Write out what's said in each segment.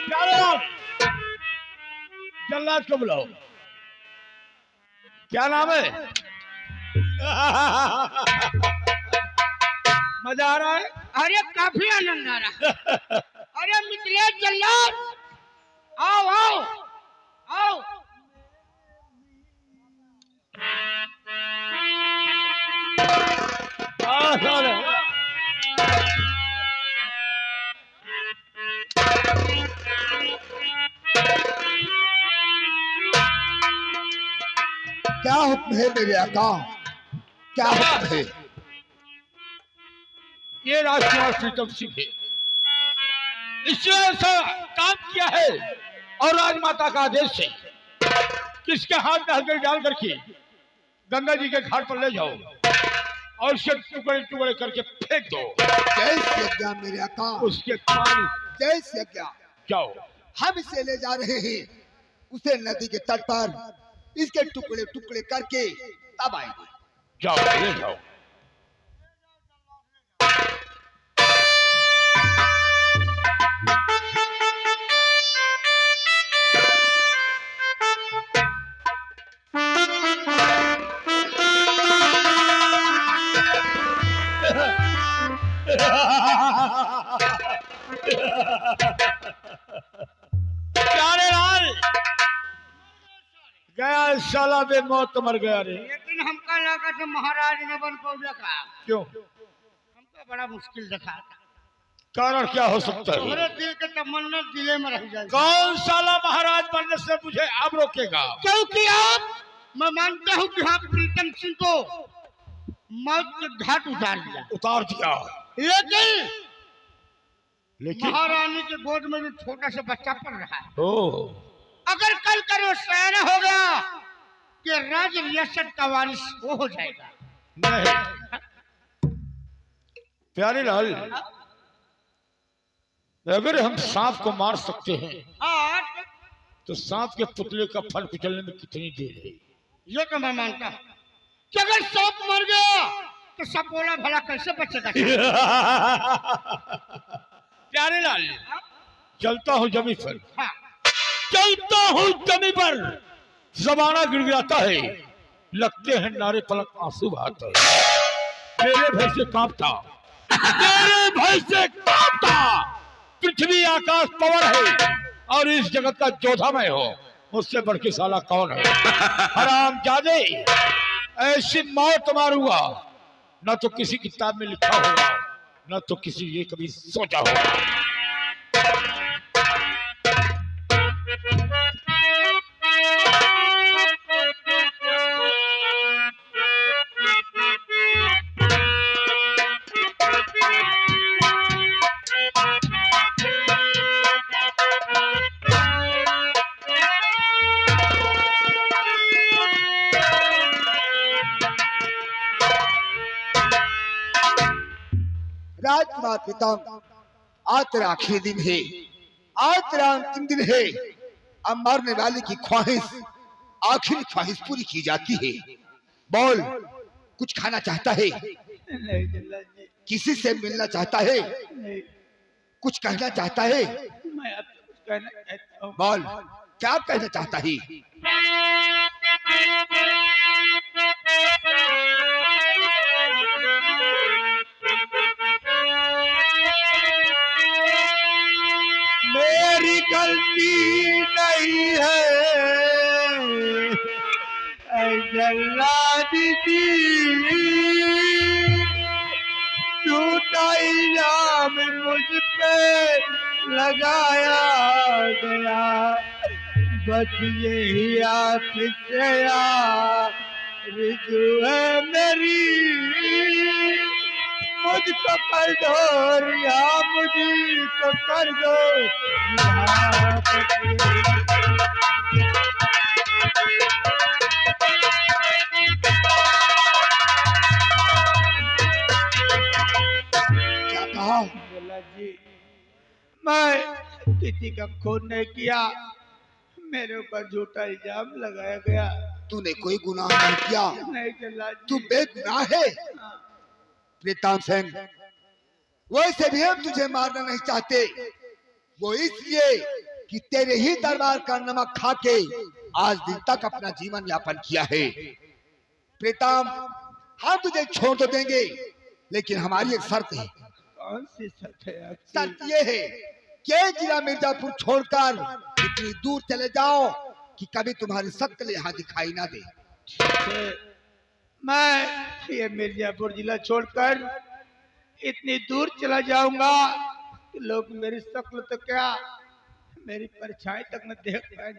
प्यारेलाल, जल्लाद को बुलाओ। क्या नाम है? मजा आ रहा है? अरे काफी आनंद आ रहा है। अरे मिथिलेश जल्लाद, आओ आओ आओ। क्या हुक्म है मेरे आका? क्या हुक्म है? ये राजकुमार प्रीतम सिंह है। इसने ऐसा काम किया है और राजमाता का आदेश है कि इसके हाथ में हथकड़ी डाल करके गंगा जी के घाट पर ले जाओ और इसके टुकड़े टुकड़े करके फेंक दो। जय श्री मेरे आका। उसके पानी जय श्री जाओ। हम इसे ले जा रहे हैं उसे नदी के तट पर, इसके टुकड़े टुकड़े करके तब आएंगे। जाओ, ले जाओ। प्यारेलाल, गया साला बे मौत मर गया रे। लेकिन हमका लगा था महाराज ने बन पौधा का। क्यों? हमको बड़ा मुश्किल देखा था। कारण क्या हो सकता है? तुम्हारे दिल के तमन्ना दिले में रह जाए। कौन साला महाराज बनने से मुझे अब रोकेगा? क्योंकि आप, मैं मानता हूँ कि आप प्रीतम सिंह को मौत के घाट उतार दिया। उतार दिया, लेकिन महारानी के गोद में जो छोटा सा बच्चा पड़ रहा है, ओ, अगर कल कर वो सयाना हो गया कि राज रियासत का वारिस वो हो जाएगा। नहीं प्यारेलाल, अगर हम सांप को मार सकते हैं और तो सांप के पुतले का फल कुचलने में कितनी देर है? ये तो मैं मानता हूँ कि अगर सांप मर गया तो सपोला भला कैसे बचेगा। प्यारेलाल, चलता हूँ जमी पर, हाँ। चलता हूँ जमी पर, जमाना गिड़गिड़ाता है, लगते हैं नारे पलक आंसू बहाते हैं। मेरे भय से कांपता, मेरे भय से कांपता, पृथ्वी आकाश पवन है और इस जगत का जोधा मैं हो, मुझसे बढ़ के साला कौन है? हरामजादे, ऐसी मौत मारूंगा न तो किसी किताब में लिखा होगा, न तो किसी ये कभी सोचा होगा। राजकुमार प्रीतम, आज तेरा आखिरी दिन है, आज तेरा अंतिम दिन है। अब मरने वाले की ख्वाहिश, आखिरी ख्वाहिश पूरी की जाती है। बोल, कुछ खाना चाहता है? नहीं जल्लाद जी, किसी से मिलना चाहता है? नहीं, कुछ कहना चाहता है? मैं आपसे कुछ कहना चाहता हूँ। बोल, क्या कहना चाहता है? मेरी गलती नहीं है जल्लाद जी, झूठा इल्जाम मुझ पे लगाया गया, बस यही आपसे आरज़ू है मेरी, मुझको कर दो रिहा, मुझको कर दो क्या कहा? जी, मैं किसी का खून नहीं किया, मेरे ऊपर झूठा इल्जाम लगाया गया। तूने कोई गुनाह नहीं किया, नहीं जल्लाद तू जी, बेगुनाह है। प्रीतम सिंह, वैसे भी हम तुझे मारना नहीं चाहते, वो इसलिए कि तेरे ही दरबार का नमक खा के आज दिन तक अपना जीवन यापन किया है। प्रीतम, हम तुझे छोड़ तो देंगे, लेकिन हमारी एक शर्त है। कौन सी शर्त है आपकी? शर्त ये है कि जिला मिर्जापुर छोड़कर इतनी दूर चले जाओ कि कभी तुम्हारी शक्ल यहाँ दिखाई ना दे। मैं ये मिर्जापुर जिला छोड़कर इतनी दूर चला जाऊंगा कि लोग मेरी शक्ल तो क्या, मेरी परछाई तक न देख पाए।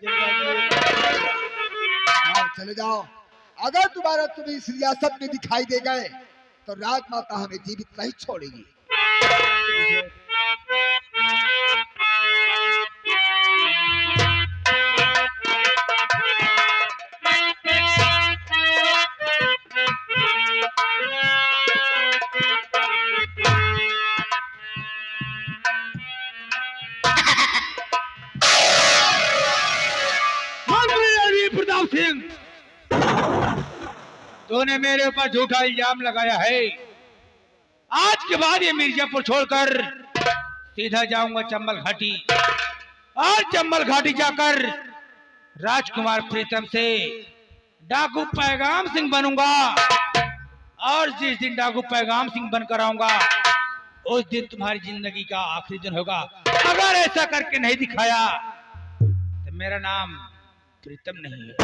हाँ, चले जाओ। अगर दोबारा तुम इस रियासत में दिखाई दे गए तो राजमाता हमें जीवित नहीं छोड़ेगी। प्रताप सिंह, तूने मेरे ऊपर झूठा इल्जाम लगाया है। आज के बाद ये मिर्जापुर छोड़कर सीधा जाऊंगा चंबल घाटी, और चंबल घाटी जाकर राजकुमार प्रीतम से डाकू पैगाम सिंह बनूंगा। और जिस दिन डाकू पैगाम सिंह बनकर आऊंगा उस दिन तुम्हारी जिंदगी का आखिरी दिन होगा। अगर ऐसा करके नहीं दिखाया तो मेरा नाम प्रीतम नहीं है।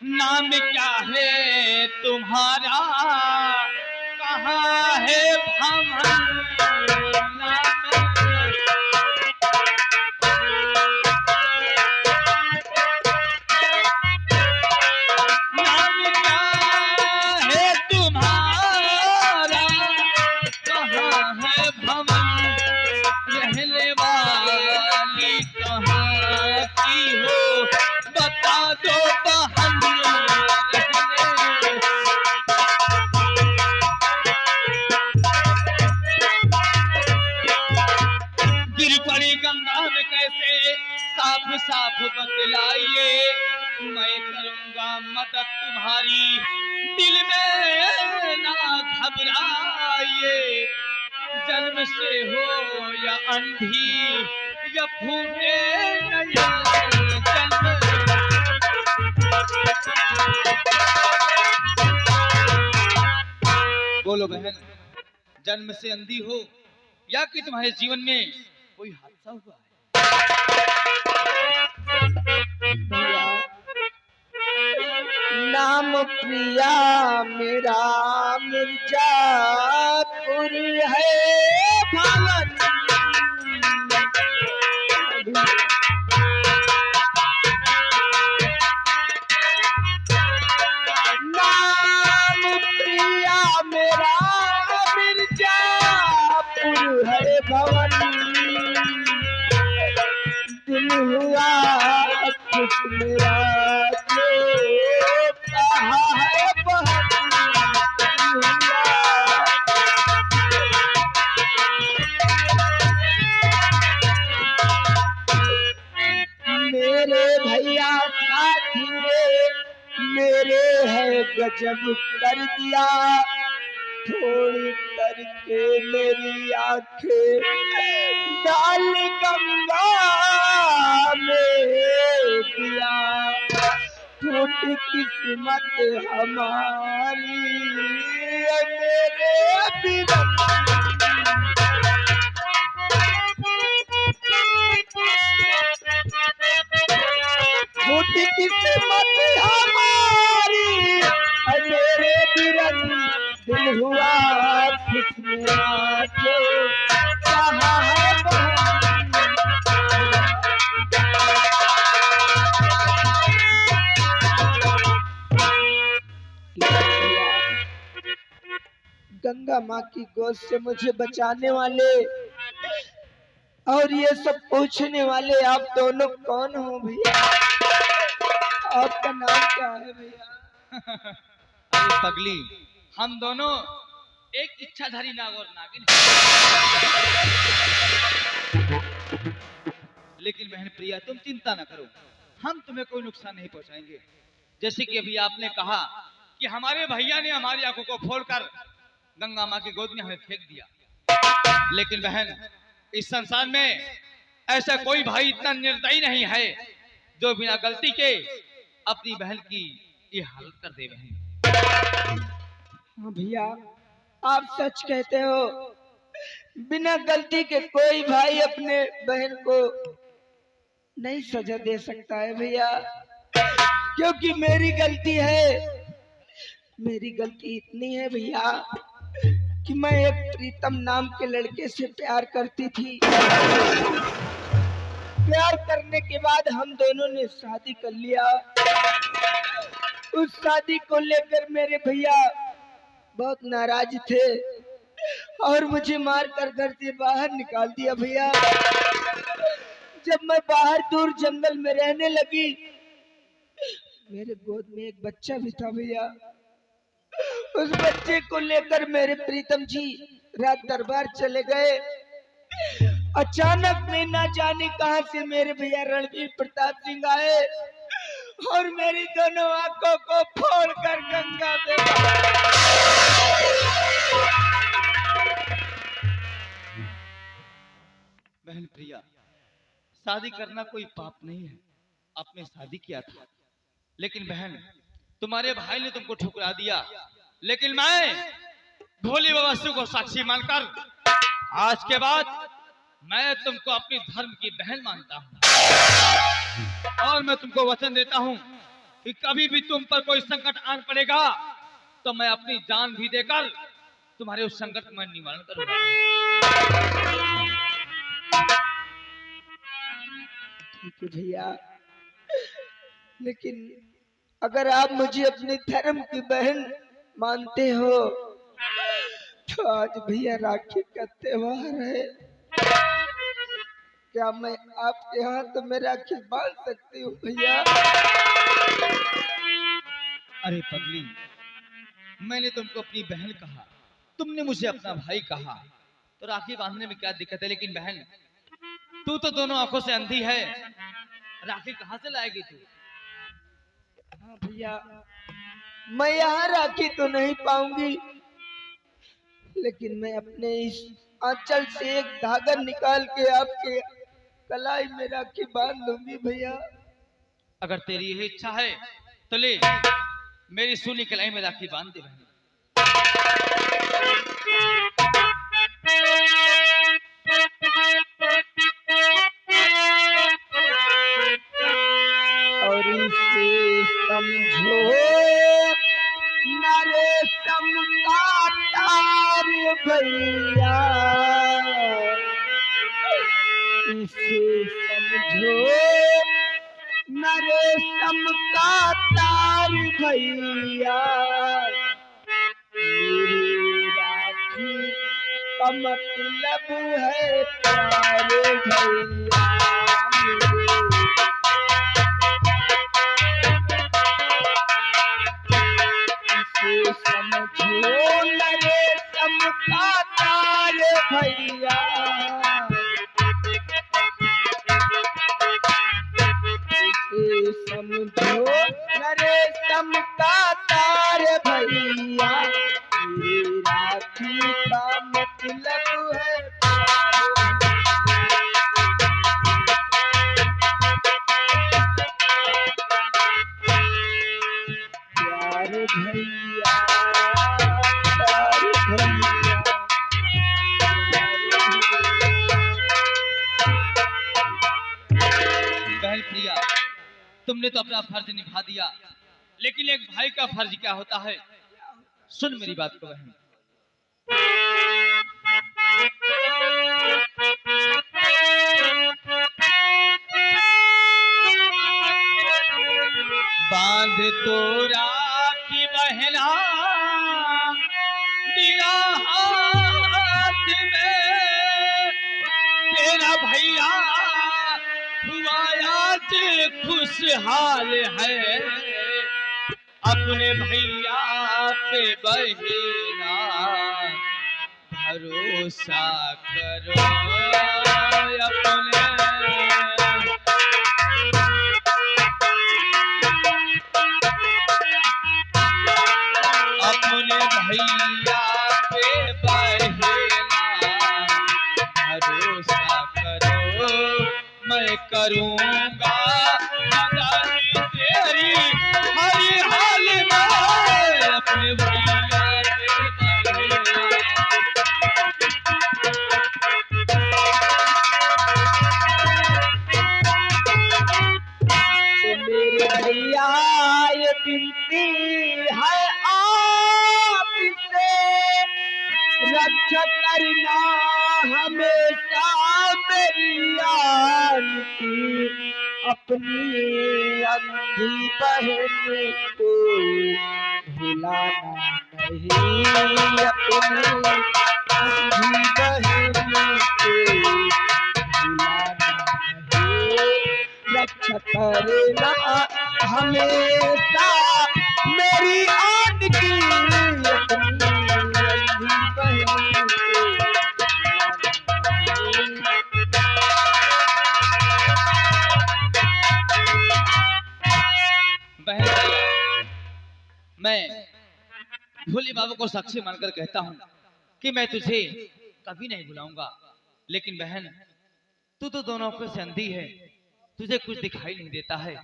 नाम क्या है तुम्हारा, कहाँ है भवन? नाम क्या है तुम्हारा, कहाँ है भवन? रहने वाली कहाँ की हो बता दो बहन। गिर पड़ी गंगा में कैसे साफ साफ बतलाइए, मैं करूंगा मदद तुम्हारी, दिल में ना घबराइए। जन्म से हो या अंधी या फूटे नयन, बोलो बहन, जन्म से अंधी हो या कि तुम्हारे जीवन में कोई हादसा हुआ है? नाम प्रिया मेरा मिर्जापुर है भवन। नाम प्रिया मेरा मिर्जापुर है भवन। दिल हुआ खुश मेरा जो कहा है बहन। मेरे भैया साथी मेरे है गजब कर दिया, थोड़ी करके मेरी आंखें डाल गंगा में दिया। टूट किस्मत हमारी मेरे बिना। माँ की गोद से मुझे बचाने वाले और ये सब पूछने वाले आप दोनों कौन हो भैया? आपका नाम क्या है भैया? अरे पगली, हम दोनों एक इच्छाधारी नाग और नागिन हैं। लेकिन बहन प्रिया, तुम चिंता न करो, हम तुम्हें कोई नुकसान नहीं पहुंचाएंगे। जैसे कि अभी आपने कहा कि हमारे भैया ने हमारी आंखों को फोड़कर गंगा माँ की गोद में हमें फेंक दिया, लेकिन बहन इस संसार में ऐसा कोई भाई इतना निर्दयी नहीं है जो बिना गलती के अपनी बहन की ये हालत कर दे। बहन हाँ भैया, आप सच कहते हो। बिना गलती के कोई भाई अपने बहन को नहीं सजा दे सकता है भैया, क्योंकि मेरी गलती है। मेरी गलती इतनी है भैया कि मैं एक प्रीतम नाम के लड़के से प्यार करती थी। प्यार करने के बाद हम दोनों ने शादी कर लिया। उस शादी को लेकर मेरे भैया बहुत नाराज थे और मुझे मारकर घर से बाहर निकाल दिया भैया। जब मैं बाहर दूर जंगल में रहने लगी, मेरे गोद में एक बच्चा भी था भैया। उस बच्चे को लेकर मेरे प्रीतम जी रात दरबार चले गए। अचानक में ना जाने कहां से मेरे भैया रणवीर प्रताप सिंह आए और मेरी दोनों आंखों को फोड़कर गंगा में बहन प्रिया, शादी करना कोई पाप नहीं है। आपने शादी किया था, लेकिन बहन तुम्हारे भाई ने तुमको ठुकरा दिया। लेकिन मैं भोले बाबा शिव को साक्षी मानकर आज के बाद मैं तुमको अपनी धर्म की बहन मानता हूँ और मैं तुमको वचन देता हूँ कि कभी भी तुम पर कोई संकट आन पड़ेगा तो मैं अपनी जान भी देकर तुम्हारे उस संकट में निवारण करूंगा। ठीक है भैया, लेकिन अगर आप मुझे अपने धर्म की बहन मानते हो तो आज भैया राखी का त्योहार है। क्या मैं आपके हाथ में राखी बांध सकती हूँ भैया? अरे पगली, मैंने तुमको अपनी बहन कहा, तुमने मुझे अपना भाई कहा, तो राखी बांधने में क्या दिक्कत है? लेकिन बहन तू तो दोनों आंखों से अंधी है, राखी कहाँ से लाएगी तू? हाँ भैया, मैं यहाँ राखी तो नहीं पाऊंगी, लेकिन मैं अपने इस आंचल से एक धागा निकाल के आपके कलाई में राखी बांध दूंगी भैया। अगर तेरी यही इच्छा है तो ले, मेरी सूली कलाई में राखी बांध दे बहन। और इसे समझो नरे समका तार भैया, इसे समझो नरे समका तार भैया। मेरी राखी का मतलब है प्यार भैया। इसे समझो नरे समका तार भैया। इसे समझो नरे समका तार भैया। मेरी राखी का मतलब है प्यार भैया, प्यार भैया। बहन प्रिया, तुमने तो अपना फर्ज निभा दिया, लेकिन एक भाई का फर्ज क्या होता है? सुन मेरी बात को बहन। बांध तो राखी बहना दिया मेरा भैया हुआ आज खुशहाल है, अपने भैया पे बहेना भरोसा करो, अपने भैया पे बहेना भरोसा करो, मैं करूँगा मदद तेरी हर हाल में, अपने भैया पे बहेना। मेरे भैया ये बिनती है आपसे, रक्षा करना हमेशा मेरी आन की, अपनी अंधी बहन को भुलाना नहीं, अपनी अंधी बहन को भुलाना नहीं, रक्षा करना हमेशा मेरी आन की, अपनी अंधी बहन को बहन, मैं भोले बाबा को साक्षी मानकर कहता हूँ कि मैं तुझे कभी नहीं भुलाऊंगा, लेकिन बहन तू तो दोनों आंखों से अंधी है, तुझे कुछ दिखाई नहीं देता है,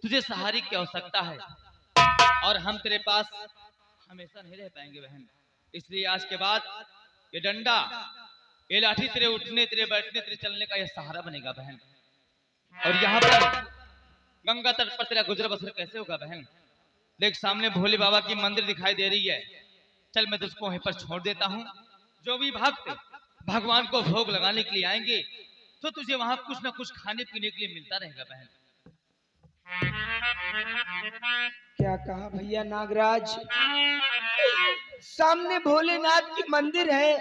तुझे सहारे की आवश्यकता है और हम तेरे पास हमेशा नहीं रह पाएंगे बहन। इसलिए आज के बाद ये डंडा, ये लाठी तेरे उठने, तेरे बैठने, तेरे चलने का ये सहारा बनेगा बहन। और यहाँ पर गंगा तट पर तेरा गुजर बसर कैसे होगा बहन? देख सामने भोले बाबा की मंदिर दिखाई दे रही है, चल मैं तुझको वहीं पर छोड़ देता हूँ। जो भी भक्त भगवान को भोग लगाने के लिए आएंगे तो तुझे वहां कुछ ना कुछ खाने पीने के लिए मिलता रहेगा बहन। क्या कहा भैया नागराज? सामने भोलेनाथ की मंदिर है,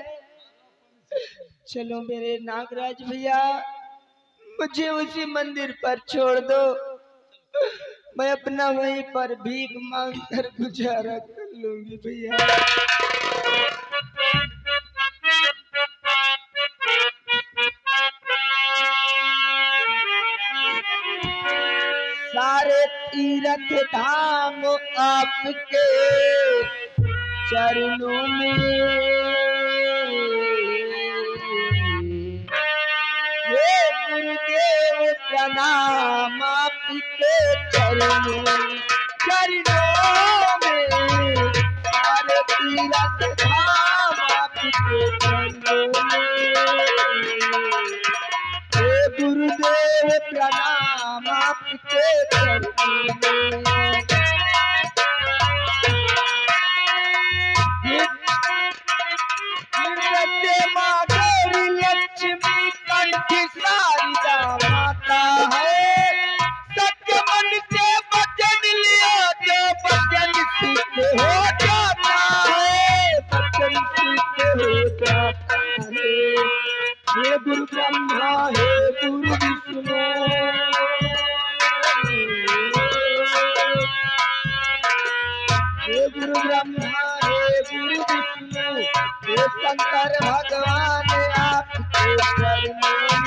चलो मेरे नागराज भैया मुझे उसी मंदिर पर छोड़ दो, मैं अपना वहीं पर भीख मांग कर गुजारा कर लूंगी भैया। सारे तीर्थ धाम आपके चरणों में, हे गुरुदेव प्रणाम आपके चरणों में, सारे तीर्थ धाम आपके चरणों में, हे गुरुदेव प्रणाम आपके चरणों में। माधुरी लक्ष्मी कंठ शारदा माता है, सत्य मन से वचन लिया जो वचन सिद्ध हो जाता है, वचन सिद्ध हो जाता है। हे गुरु ब्रह्मा हे गुरु विष्णु, हे गुरु ब्रह्मा हे गुरु विष्णु, हे शंकर भगवान आपके चरणों